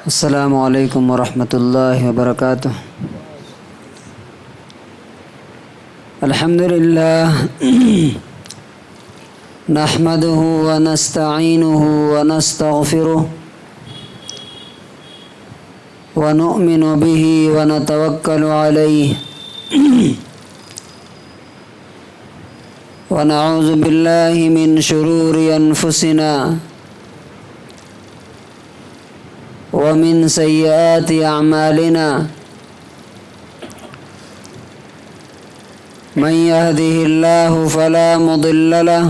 السلام علیکم ورحمۃ اللہ وبرکاتہ۔ الحمد للہ نحمده ونستعینه ونستغفره ونؤمن به ونتوکل علیہ ونعوذ باللہ من شرور انفسنا ومن سیئات اعمالنا من يهده الله فلا مضل له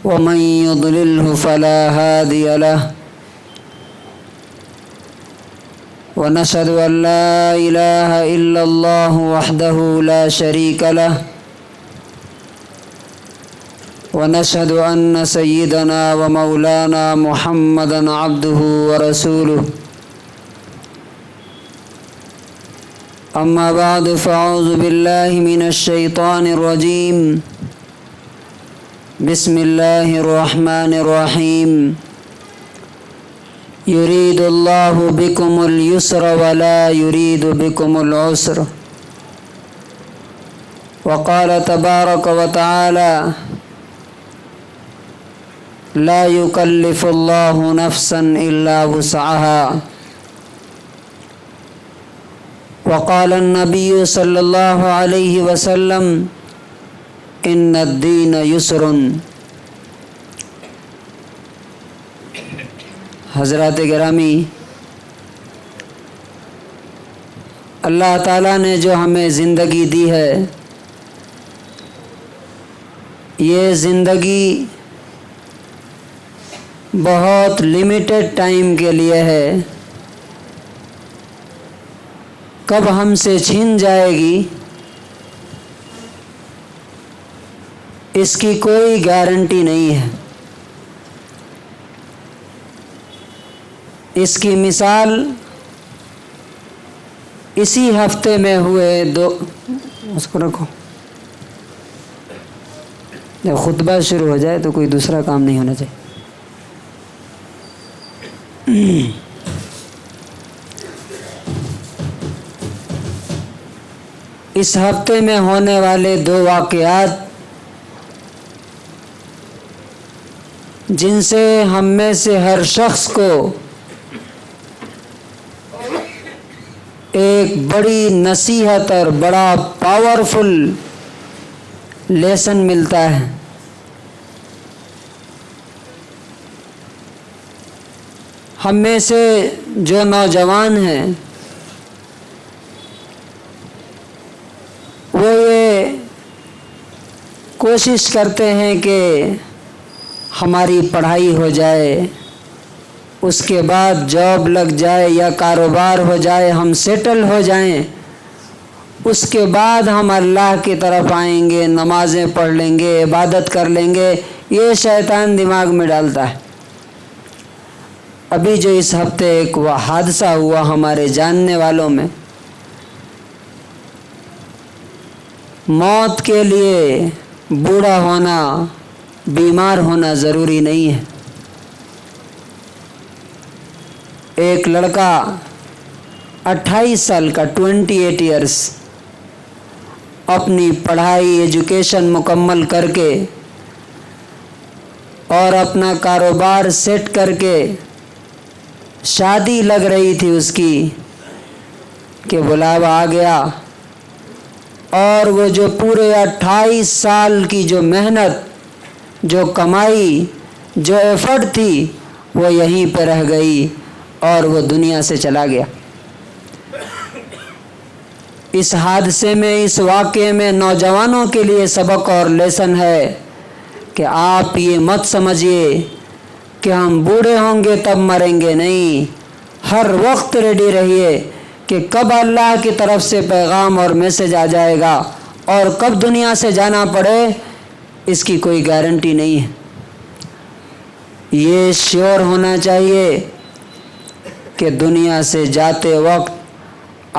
ومن يضلله فلا هادي له ونشهد أن لا إله إلا الله وحده لا شريك له ونشهد أن سيدنا ومولانا محمدا عبده ورسوله أما بعد فأعوذ بالله من الشيطان الرجيم بسم الله الرحمن الرحيم يريد الله بكم اليسر ولا يريد بكم العسر وقال تبارك وتعالى لا يكلف الله نفسا إلا وسعها وقال النبي صلى الله عليه وسلم إن الدين يسر۔ حضرات گرامی، اللہ تعالیٰ نے جو ہمیں زندگی دی ہے، یہ زندگی بہت لمیٹڈ ٹائم کے لیے ہے۔ کب ہم سے چھین جائے گی اس کی کوئی گارنٹی نہیں ہے۔ اس کی مثال اسی ہفتے میں ہوئے اس کو رکھو، جب خطبہ شروع ہو جائے تو کوئی دوسرا کام نہیں ہونا چاہیے۔ اس ہفتے میں ہونے والے دو واقعات جن سے ہم میں سے ہر شخص کو ایک بڑی نصیحت اور بڑا پاورفل لیسن ملتا ہے۔ ہم میں سے جو نوجوان ہیں وہ یہ کوشش کرتے ہیں کہ ہماری پڑھائی ہو جائے، اس کے بعد جاب لگ جائے یا کاروبار ہو جائے، ہم سیٹل ہو جائیں، اس کے بعد ہم اللہ کی طرف آئیں گے، نمازیں پڑھ لیں گے، عبادت کر لیں گے۔ یہ شیطان دماغ میں ڈالتا ہے۔ ابھی جو اس ہفتے ایک حادثہ ہوا ہمارے جاننے والوں میں، موت کے لیے بوڑھا ہونا، بیمار ہونا ضروری نہیں ہے۔ ایک لڑکا 28 سال کا 28 ایئرس اپنی پڑھائی ایجوکیشن مکمل کر کے اور اپنا کاروبار سیٹ کر کے شادی لگ رہی تھی اس کی کہ بلاوا آ گیا، اور وہ جو پورے 28 سال کی جو محنت، جو کمائی، جو ایفرٹ تھی، وہ یہیں پہ رہ گئی اور وہ دنیا سے چلا گیا۔ اس حادثے میں، اس واقعے میں نوجوانوں کے لیے سبق اور لیسن ہے کہ آپ یہ مت سمجھیے کہ ہم بوڑھے ہوں گے تب مریں گے، نہیں، ہر وقت ریڈی رہیے کہ کب اللہ کی طرف سے پیغام اور میسج آ جائے گا اور کب دنیا سے جانا پڑے اس کی کوئی گارنٹی نہیں ہے۔ یہ شیور ہونا چاہیے کہ دنیا سے جاتے وقت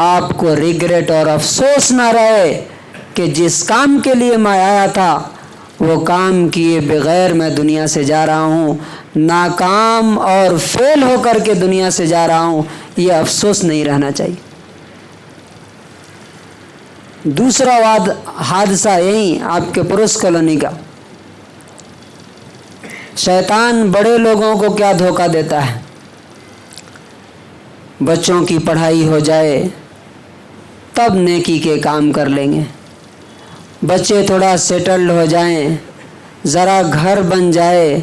آپ کو ریگریٹ اور افسوس نہ رہے کہ جس کام کے لیے میں آیا تھا وہ کام کیے بغیر میں دنیا سے جا رہا ہوں، ناکام اور فیل ہو کر کے دنیا سے جا رہا ہوں، یہ افسوس نہیں رہنا چاہیے۔ دوسرا حادثہ یہی آپ کے پروس کالونی کا، شیطان بڑے لوگوں کو کیا دھوکہ دیتا ہے، بچوں کی پڑھائی ہو جائے تب نیکی کے کام کر لیں گے، بچے تھوڑا سیٹلڈ ہو جائیں، ذرا گھر بن جائے،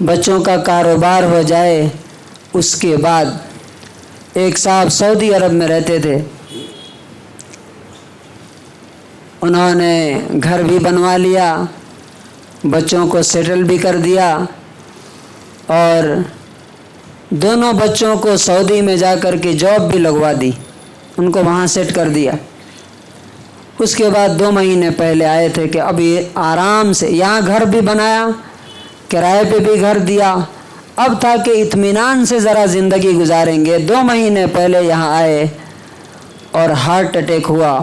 بچوں کا کاروبار ہو جائے، اس کے بعد ایک صاحب سعودی عرب میں رہتے تھے، انہوں نے گھر بھی بنوا لیا، بچوں کو سیٹل بھی کر دیا، اور دونوں بچوں کو سعودی میں جا کر کے جاب بھی لگوا دی، ان کو وہاں سیٹ کر دیا۔ اس کے بعد 2 مہینے پہلے آئے تھے کہ اب یہ آرام سے یہاں گھر بھی بنایا، کرائے پہ بھی گھر دیا، اب تھا کہ اطمینان سے ذرا زندگی گزاریں گے۔ 2 مہینے پہلے یہاں آئے اور ہارٹ اٹیک ہوا،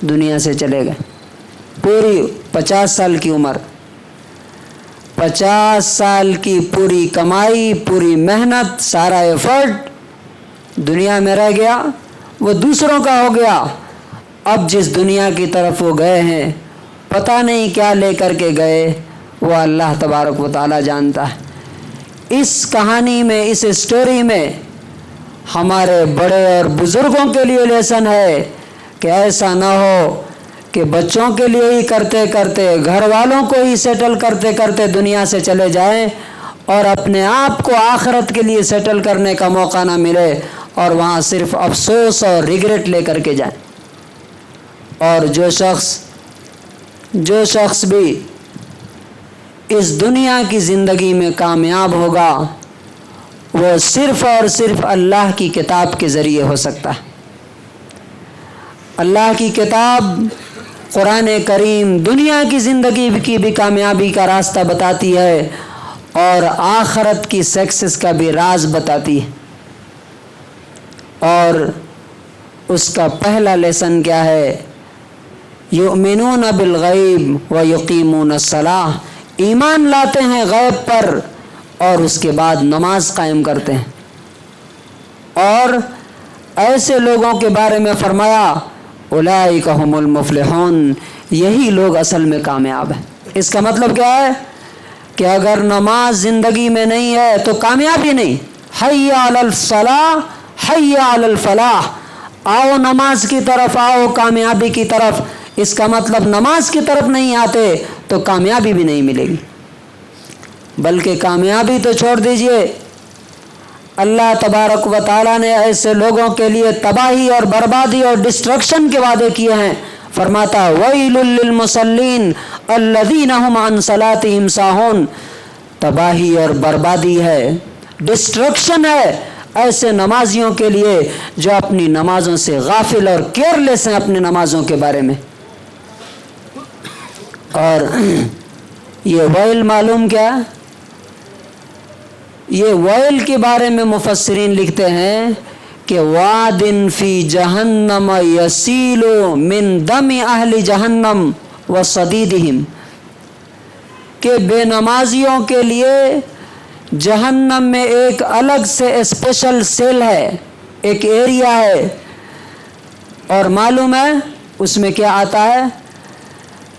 دنیا سے چلے گئے۔ پوری 50 سال کی عمر، 50 سال کی پوری کمائی، پوری محنت، سارا ایفرٹ دنیا میں رہ گیا، وہ دوسروں کا ہو گیا۔ اب جس دنیا کی طرف وہ گئے ہیں پتہ نہیں کیا لے کر کے گئے، وہ اللہ تبارک و تعالی جانتا ہے۔ اس کہانی میں، اس اسٹوری میں ہمارے بڑے اور بزرگوں کے لیے لیسن ہے کہ ایسا نہ ہو کہ بچوں کے لیے ہی کرتے کرتے، گھر والوں کو ہی سیٹل کرتے کرتے دنیا سے چلے جائیں اور اپنے آپ کو آخرت کے لیے سیٹل کرنے کا موقع نہ ملے اور وہاں صرف افسوس اور ریگریٹ لے کر کے جائیں۔ اور جو شخص بھی اس دنیا کی زندگی میں کامیاب ہوگا وہ صرف اور صرف اللہ کی کتاب کے ذریعے ہو سکتا ہے۔ اللہ کی کتاب قرآن کریم دنیا کی زندگی کی بھی کامیابی کا راستہ بتاتی ہے اور آخرت کی سکسیس کا بھی راز بتاتی ہے۔ اور اس کا پہلا لیسن کیا ہے؟ یؤمنون بالغیب ویقیمون الصلاۃ، ایمان لاتے ہیں غیب پر اور اس کے بعد نماز قائم کرتے ہیں۔ اور ایسے لوگوں کے بارے میں فرمایا اولئک هم المفلحون، یہی لوگ اصل میں کامیاب ہیں۔ اس کا مطلب کیا ہے کہ اگر نماز زندگی میں نہیں ہے تو کامیابی نہیں۔ حی علی الصلاۃ حی علی الفلاح، آؤ نماز کی طرف، آؤ کامیابی کی طرف۔ اس کا مطلب نماز کی طرف نہیں آتے تو کامیابی بھی نہیں ملے گی، بلکہ کامیابی تو چھوڑ دیجئے، اللہ تبارک و تعالیٰ نے ایسے لوگوں کے لیے تباہی اور بربادی اور ڈسٹرکشن کے وعدے کیے ہیں۔ فرماتا ویل للمصلین الذین هم عن صلاتهم ساہون، تباہی اور بربادی ہے، ڈسٹرکشن ہے ایسے نمازیوں کے لیے جو اپنی نمازوں سے غافل اور کیئرلیس ہیں اپنی نمازوں کے بارے میں۔ اور یہ ویل معلوم کیا؟ یہ ویل کے بارے میں مفسرین لکھتے ہیں کہ وادن فی جہنم یسیل من دم اہل جہنم وصدیدہم، کہ بے نمازیوں کے لیے جہنم میں ایک الگ سے اسپیشل سیل ہے، ایک ایریا ہے، اور معلوم ہے اس میں کیا آتا ہے؟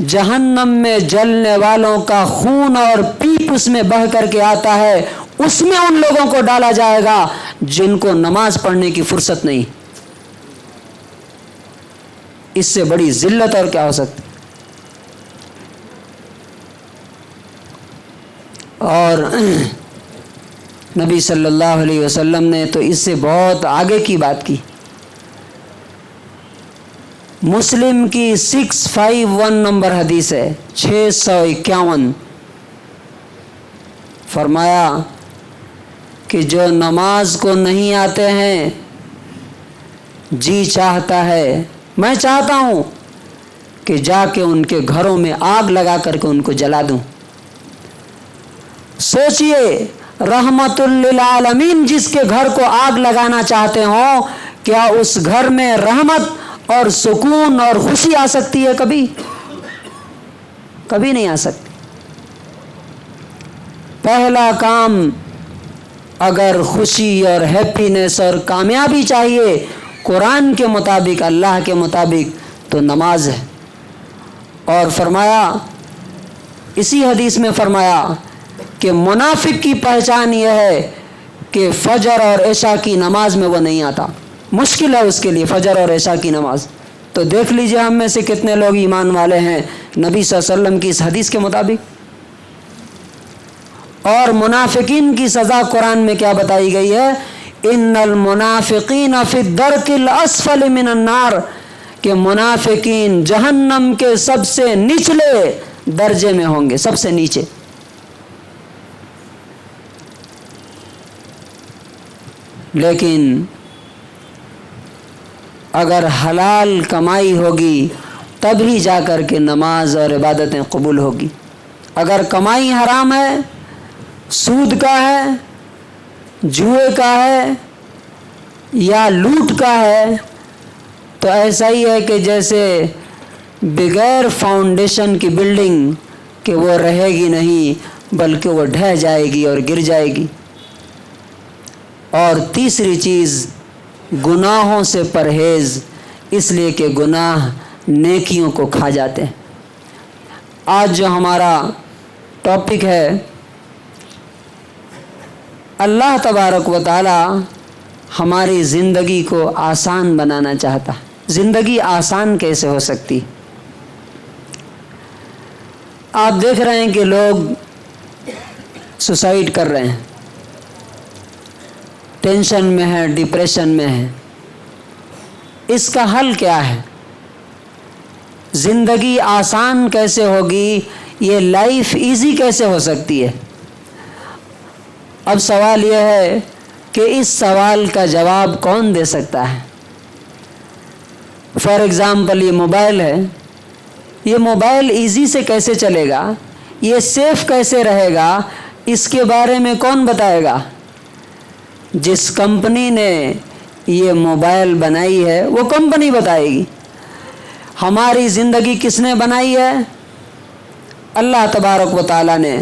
جہنم میں جلنے والوں کا خون اور پیپ اس میں بہہ کر کے آتا ہے، اس میں ان لوگوں کو ڈالا جائے گا جن کو نماز پڑھنے کی فرصت نہیں۔ اس سے بڑی ذلت اور کیا ہو سکتی؟ اور نبی صلی اللہ علیہ وسلم نے تو اس سے بہت آگے کی بات کی۔ مسلم کی 651 نمبر حدیث ہے، 651، فرمایا کہ جو نماز کو نہیں آتے ہیں، جی چاہتا ہے، میں چاہتا ہوں کہ جا کے ان کے گھروں میں آگ لگا کر کے ان کو جلا دوں۔ سوچئے رحمت للعالمین جس کے گھر کو آگ لگانا چاہتے ہوں، کیا اس گھر میں رحمت اور سکون اور خوشی آ سکتی ہے کبھی؟ کبھی نہیں آ سکتی۔ پہلا کام اگر خوشی اور ہیپینس اور کامیابی چاہیے قرآن کے مطابق، اللہ کے مطابق، تو نماز ہے۔ اور فرمایا، اسی حدیث میں فرمایا کہ منافق کی پہچان یہ ہے کہ فجر اور عشاء کی نماز میں وہ نہیں آتا، مشکل ہے اس کے لیے فجر اور عشاء کی نماز۔ تو دیکھ لیجئے ہم میں سے کتنے لوگ ایمان والے ہیں نبی صلی اللہ علیہ وسلم کی اس حدیث کے مطابق۔ اور منافقین کی سزا قرآن میں کیا بتائی گئی ہے؟ ان المنافقین فی الدرک الاسفل من النار، کہ منافقین جہنم کے سب سے نچلے درجے میں ہوں گے، سب سے نیچے۔ لیکن اگر حلال کمائی ہوگی تب ہی جا کر کے نماز اور عبادتیں قبول ہوگی۔ اگر کمائی حرام ہے، سود کا ہے، جوئے کا ہے یا لوٹ کا ہے، تو ایسا ہی ہے کہ جیسے بغیر فاؤنڈیشن کی بلڈنگ کہ وہ رہے گی نہیں بلکہ وہ ڈھہ جائے گی اور گر جائے گی۔ اور تیسری چیز گناہوں سے پرہیز، اس لیے کہ گناہ نیکیوں کو کھا جاتے ہیں۔ آج جو ہمارا ٹاپک ہے، اللہ تبارک و تعالی ہماری زندگی کو آسان بنانا چاہتا۔ زندگی آسان کیسے ہو سکتی؟ آپ دیکھ رہے ہیں کہ لوگ سوسائڈ کر رہے ہیں، ٹینشن میں ہے، ڈپریشن میں ہے۔ اس کا حل کیا ہے؟ زندگی آسان کیسے ہوگی؟ یہ لائف ایزی کیسے ہو سکتی ہے؟ اب سوال یہ ہے کہ اس سوال کا جواب کون دے سکتا ہے؟ فار ایگزامپل یہ موبائل ہے، یہ موبائل ایزی سے کیسے چلے گا، یہ سیف کیسے رہے گا، اس کے بارے میں کون بتائے گا؟ جس کمپنی نے یہ موبائل بنائی ہے وہ کمپنی بتائے گی۔ ہماری زندگی کس نے بنائی ہے؟ اللہ تبارک و تعالیٰ نے۔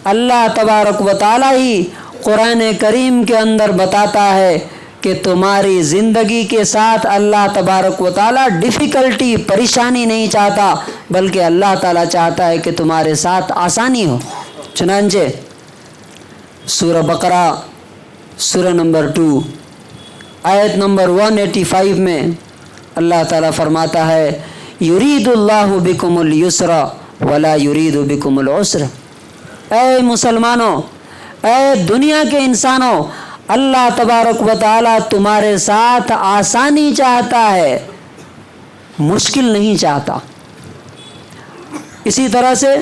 اللہ تبارک و تعالیٰ ہی قرآن کریم کے اندر بتاتا ہے کہ تمہاری زندگی کے ساتھ اللہ تبارک و تعالیٰ ڈیفیکلٹی، پریشانی نہیں چاہتا، بلکہ اللہ تعالیٰ چاہتا ہے کہ تمہارے ساتھ آسانی ہو۔ چنانچہ سورہ بقرہ سورہ نمبر 2 آیت نمبر 185 میں اللہ تعالیٰ فرماتا ہے، یرید اللہ بکم الیسر ولا یرید بکم العسر۔ اے مسلمانوں، اے دنیا کے انسانوں، اللہ تبارک و تعالیٰ تمہارے ساتھ آسانی چاہتا ہے، مشکل نہیں چاہتا۔ اسی طرح سے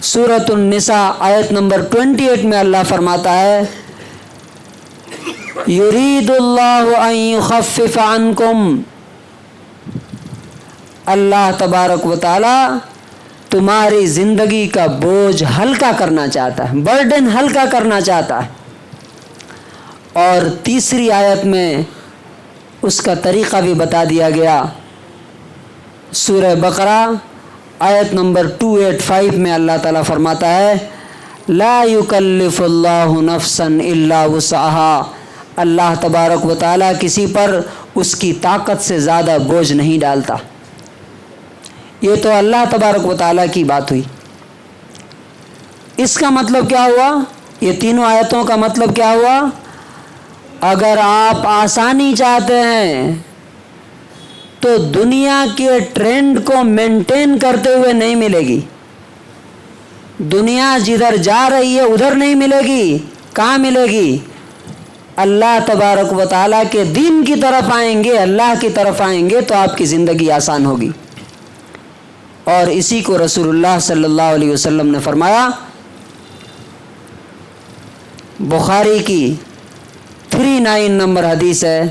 سورۃ النساء آیت نمبر 28 میں اللہ فرماتا ہے، یرید اللہ ان یخفف عنکم۔ اللہ تبارک و تعالیٰ تمہاری زندگی کا بوجھ ہلکا کرنا چاہتا ہے، برڈن ہلکا کرنا چاہتا ہے۔ اور تیسری آیت میں اس کا طریقہ بھی بتا دیا گیا۔ سورہ بقرہ آیت نمبر 285 میں اللہ تعالیٰ فرماتا ہے، لا یکلف اللہ نفسا الا وسعها۔ اللہ تبارک و تعالیٰ کسی پر اس کی طاقت سے زیادہ بوجھ نہیں ڈالتا۔ یہ تو اللہ تبارک و تعالیٰ کی بات ہوئی۔ اس کا مطلب کیا ہوا؟ یہ تینوں آیتوں کا مطلب کیا ہوا؟ اگر آپ آسانی چاہتے ہیں تو دنیا کے ٹرینڈ کو مینٹین کرتے ہوئے نہیں ملے گی۔ دنیا جدھر جا رہی ہے ادھر نہیں ملے گی۔ کہاں ملے گی؟ اللہ تبارک و تعالیٰ کے دین کی طرف آئیں گے، اللہ کی طرف آئیں گے تو آپ کی زندگی آسان ہوگی۔ اور اسی کو رسول اللہ صلی اللہ علیہ وسلم نے فرمایا، بخاری کی 39 نمبر حدیث ہے،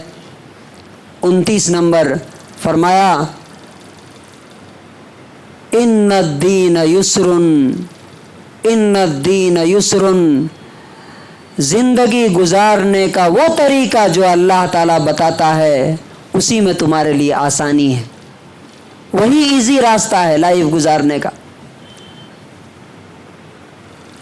29 نمبر، فرمایا، ان الدین یسر، ان الدین یسر۔ زندگی گزارنے کا وہ طریقہ جو اللہ تعالیٰ بتاتا ہے اسی میں تمہارے لیے آسانی ہے، وہی ایزی راستہ ہے لائف گزارنے کا۔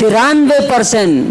93%,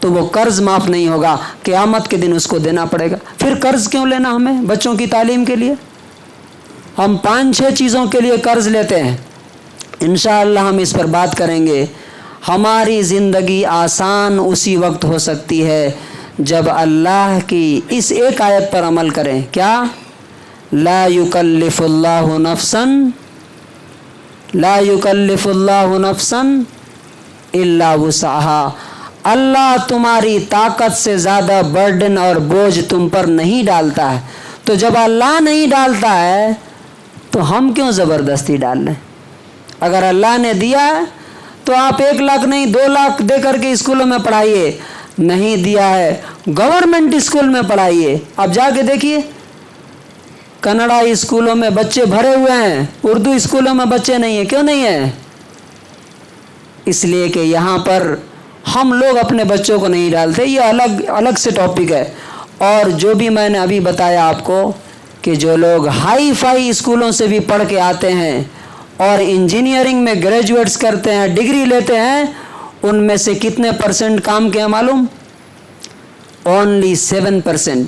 تو وہ قرض معاف نہیں ہوگا، قیامت کے دن اس کو دینا پڑے گا۔ پھر قرض کیوں لینا ہمیں بچوں کی تعلیم کے لیے؟ ہم 5-6 چیزوں کے لیے قرض لیتے ہیں، انشاءاللہ ہم اس پر بات کریں گے۔ ہماری زندگی آسان اسی وقت ہو سکتی ہے جب اللہ کی اس ایک آیت پر عمل کریں، کیا؟ لا یکلف اللہ نفسا الا وسعها۔ اللہ تمہاری طاقت سے زیادہ برڈن اور بوجھ تم پر نہیں ڈالتا ہے، تو جب اللہ نہیں ڈالتا ہے تو ہم کیوں زبردستی ڈال لیں؟ اگر اللہ نے دیا ہے تو آپ 1 لاکھ نہیں 2 لاکھ دے کر کے اسکولوں میں پڑھائیے، نہیں دیا ہے گورنمنٹ اسکول میں پڑھائیے۔ اب جا کے دیکھیے کنڑا اسکولوں میں بچے بھرے ہوئے ہیں، اردو اسکولوں میں بچے نہیں ہیں۔ کیوں نہیں ہیں؟ اس لیے کہ یہاں پر ہم لوگ اپنے بچوں کو نہیں ڈالتے، یہ الگ سے ٹاپک ہے۔ اور جو بھی میں نے ابھی بتایا آپ کو کہ جو لوگ ہائی فائی اسکولوں سے بھی پڑھ کے آتے ہیں اور انجینئرنگ میں گریجویٹس کرتے ہیں، ڈگری لیتے ہیں، ان میں سے کتنے % کام کے ہیں معلوم؟ Only 7%۔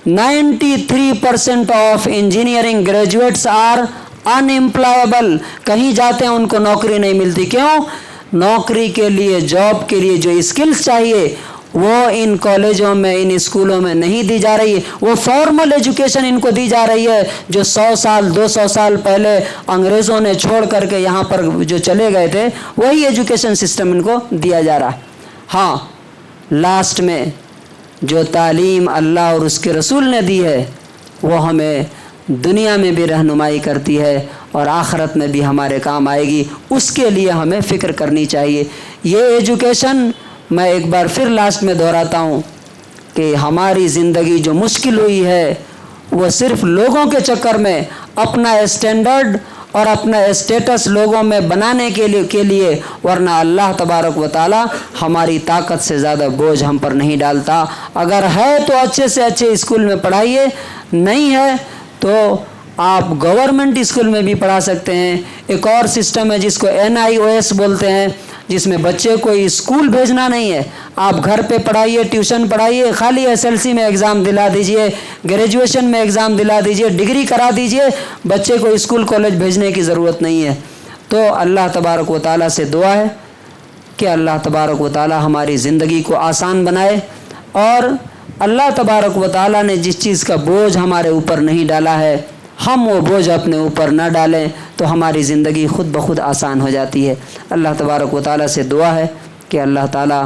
93% of engineering graduates are unemployable. کہیں جاتے ہیں ان کو نوکری نہیں ملتی۔ کیوں؟ نوکری کے لیے، جاب کے لیے جو اسکلز چاہیے وہ ان کالجوں میں، ان اسکولوں میں نہیں دی جا رہی ہے۔ وہ فارمل ایجوکیشن ان کو دی جا رہی ہے جو 100 سال 200 سال پہلے انگریزوں نے چھوڑ کر کے یہاں پر جو چلے گئے تھے، وہی ایجوکیشن سسٹم ان کو دیا جا رہا ہے۔ ہاں، لاسٹ میں جو تعلیم اللہ اور اس کے رسول نے دی ہے وہ ہمیں دنیا میں بھی رہنمائی کرتی ہے اور آخرت میں بھی ہمارے کام آئے گی، اس کے لیے ہمیں فکر کرنی چاہیے۔ یہ ایجوکیشن، میں ایک بار پھر لاسٹ میں دہراتا ہوں کہ ہماری زندگی جو مشکل ہوئی ہے وہ صرف لوگوں کے چکر میں اپنا اسٹینڈرڈ اور اپنا اسٹیٹس لوگوں میں بنانے کے لیے، ورنہ اللہ تبارک و تعالی ہماری طاقت سے زیادہ بوجھ ہم پر نہیں ڈالتا۔ اگر ہے تو اچھے سے اچھے اسکول میں پڑھائیے، نہیں ہے تو آپ گورنمنٹ اسکول میں بھی پڑھا سکتے ہیں۔ ایک اور سسٹم ہے جس کو NIOS بولتے ہیں، جس میں بچے کو اسکول بھیجنا نہیں ہے، آپ گھر پہ پڑھائیے، ٹیوشن پڑھائیے، خالی SLC میں ایگزام دلا دیجئے، گریجویشن میں ایگزام دلا دیجئے، ڈگری کرا دیجئے، بچے کو اسکول کالج بھیجنے کی ضرورت نہیں ہے۔ تو اللہ تبارک و تعالیٰ سے دعا ہے کہ اللہ تبارک و تعالیٰ ہماری زندگی کو آسان بنائے، اور اللہ تبارک و تعالیٰ نے جس چیز کا بوجھ ہمارے اوپر نہیں ڈالا ہے ہم وہ بوجھ اپنے اوپر نہ ڈالیں تو ہماری زندگی خود بخود آسان ہو جاتی ہے۔ اللہ تبارک و تعالیٰ سے دعا ہے کہ اللہ تعالیٰ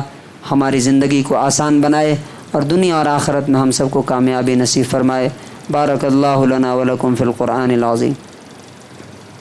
ہماری زندگی کو آسان بنائے اور دنیا اور آخرت میں ہم سب کو کامیابی نصیب فرمائے۔ بارک اللہ لنا ولکم فی القرآن العظیم۔